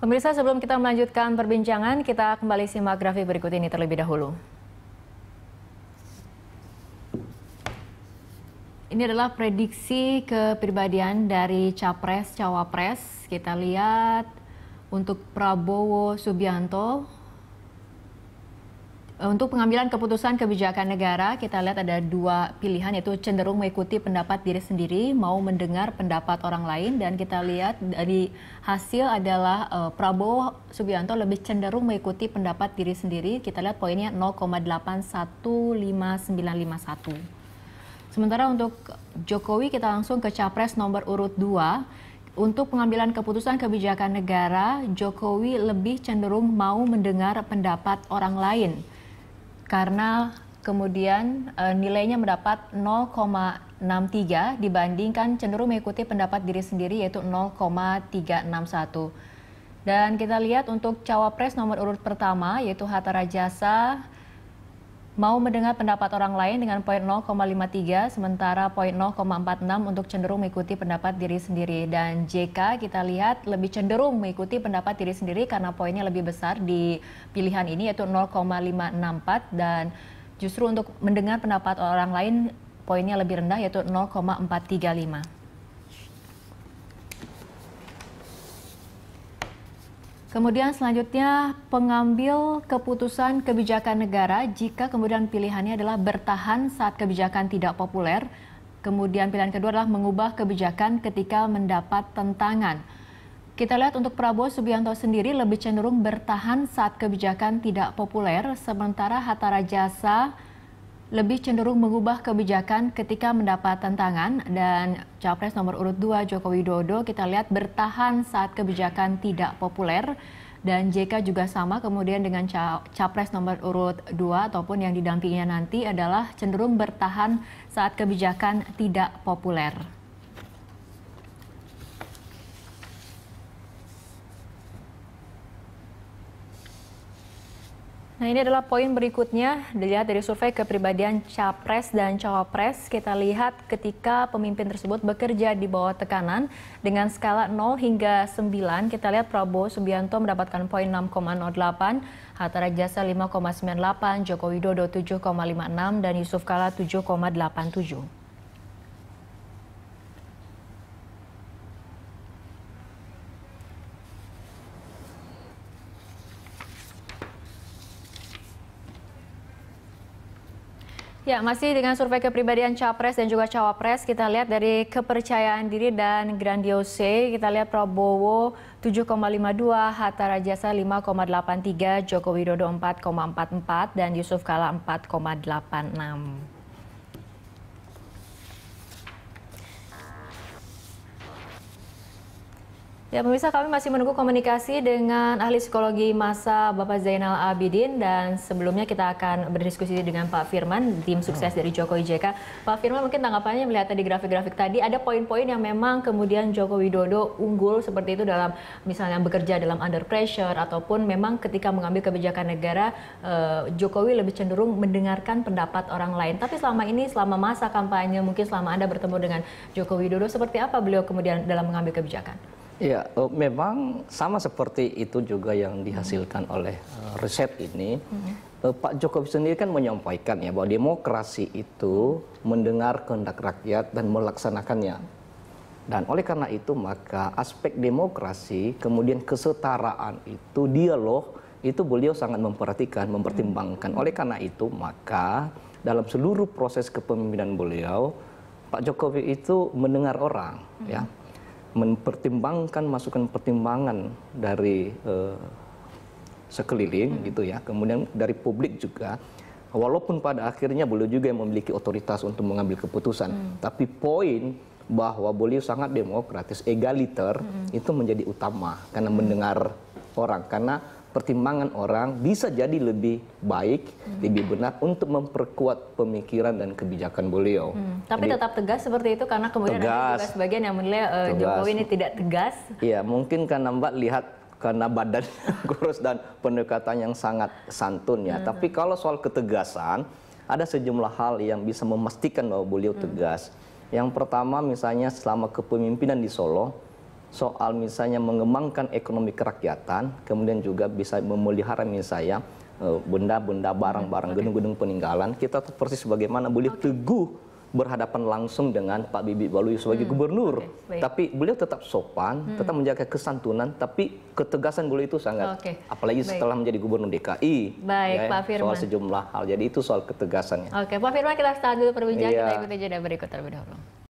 Pemirsa, sebelum kita melanjutkan perbincangan, kita kembali simak grafik berikut ini terlebih dahulu. Ini adalah prediksi kepribadian dari Capres-Cawapres. Kita lihat untuk Prabowo Subianto. Untuk pengambilan keputusan kebijakan negara, kita lihat ada dua pilihan, yaitu cenderung mengikuti pendapat diri sendiri, mau mendengar pendapat orang lain. Dan kita lihat dari hasil adalah Prabowo Subianto lebih cenderung mengikuti pendapat diri sendiri. Kita lihat poinnya 0,815951. Sementara untuk Jokowi, kita langsung ke Capres nomor urut 2. Untuk pengambilan keputusan kebijakan negara, Jokowi lebih cenderung mau mendengar pendapat orang lain. Karena kemudian nilainya mendapat 0,63 dibandingkan cenderung mengikuti pendapat diri sendiri, yaitu 0,361. Dan kita lihat untuk Cawapres nomor urut pertama, yaitu Hatta Rajasa, mau mendengar pendapat orang lain dengan poin 0,53, sementara poin 0,46 untuk cenderung mengikuti pendapat diri sendiri. Dan JK kita lihat lebih cenderung mengikuti pendapat diri sendiri karena poinnya lebih besar di pilihan ini, yaitu 0,564, dan justru untuk mendengar pendapat orang lain poinnya lebih rendah, yaitu 0,435. Kemudian selanjutnya pengambil keputusan kebijakan negara jika kemudian pilihannya adalah bertahan saat kebijakan tidak populer. Kemudian pilihan kedua adalah mengubah kebijakan ketika mendapat tentangan. Kita lihat untuk Prabowo Subianto sendiri lebih cenderung bertahan saat kebijakan tidak populer, sementara Hatta Rajasa lebih cenderung mengubah kebijakan ketika mendapat tantangan. Dan Capres nomor urut 2 Joko Widodo kita lihat bertahan saat kebijakan tidak populer, dan JK juga sama. Kemudian dengan Capres nomor urut 2 ataupun yang didampinginya nanti adalah cenderung bertahan saat kebijakan tidak populer. Nah, ini adalah poin berikutnya, dilihat dari survei kepribadian Capres dan Cawapres. Kita lihat ketika pemimpin tersebut bekerja di bawah tekanan dengan skala 0 hingga 9. Kita lihat Prabowo Subianto mendapatkan poin 6,08, Hatta Rajasa 5,98, Joko Widodo 7,56, dan Yusuf Kala 7,87. Ya, masih dengan survei kepribadian Capres dan juga Cawapres, kita lihat dari kepercayaan diri dan grandiose, kita lihat Prabowo 7,52, Hatta Rajasa 5,83, Joko Widodo 4,44, dan Yusuf Kala 4,86. Ya, pemirsa, kami masih menunggu komunikasi dengan ahli psikologi massa Bapak Zainal Abidin, dan sebelumnya kita akan berdiskusi dengan Pak Firman, tim sukses dari Jokowi JK. Pak Firman, mungkin tanggapannya melihat tadi grafik-grafik tadi, ada poin-poin yang memang kemudian Joko Widodo unggul seperti itu dalam misalnya bekerja dalam under pressure, ataupun memang ketika mengambil kebijakan negara, Jokowi lebih cenderung mendengarkan pendapat orang lain. Tapi selama ini, selama masa kampanye, mungkin selama Anda bertemu dengan Joko Widodo, seperti apa beliau kemudian dalam mengambil kebijakan? Ya, memang sama seperti itu juga yang dihasilkan oleh riset ini. Pak Jokowi sendiri kan menyampaikan ya bahwa demokrasi itu mendengar kehendak rakyat dan melaksanakannya. Dan oleh karena itu maka aspek demokrasi, kemudian kesetaraan itu, dialog itu beliau sangat memperhatikan, mempertimbangkan. Oleh karena itu maka dalam seluruh proses kepemimpinan beliau, Pak Jokowi itu mendengar orang, ya, mempertimbangkan masukan pertimbangan dari sekeliling gitu ya, kemudian dari publik juga, walaupun pada akhirnya beliau juga yang memiliki otoritas untuk mengambil keputusan, tapi poin bahwa beliau sangat demokratis, egaliter, itu menjadi utama karena mendengar orang, karena pertimbangan orang bisa jadi lebih baik, lebih benar untuk memperkuat pemikiran dan kebijakan beliau. Tapi jadi, tetap tegas seperti itu, karena kemudian ada juga sebagian yang menilai Jokowi ini tidak tegas. Iya, mungkin karena Mbak lihat karena badan kurus dan pendekatan yang sangat santun ya. Tapi kalau soal ketegasan, ada sejumlah hal yang bisa memastikan bahwa beliau tegas. Yang pertama misalnya selama kepemimpinan di Solo, soal misalnya mengembangkan ekonomi kerakyatan, kemudian juga bisa memelihara misalnya benda-benda, barang-barang, gedung-gedung peninggalan. Kita tahu persis bagaimana beliau teguh berhadapan langsung dengan Pak Bibit Baluyu sebagai gubernur. Tapi beliau tetap sopan, tetap menjaga kesantunan, tapi ketegasan beliau itu sangat, apalagi setelah menjadi gubernur DKI. Baik, Pak Firman. Soal sejumlah hal, jadi itu soal ketegasannya. Oke, Pak Firman, kita start dulu perbincangan, kita ikuti jeda berikut terlebih dahulu.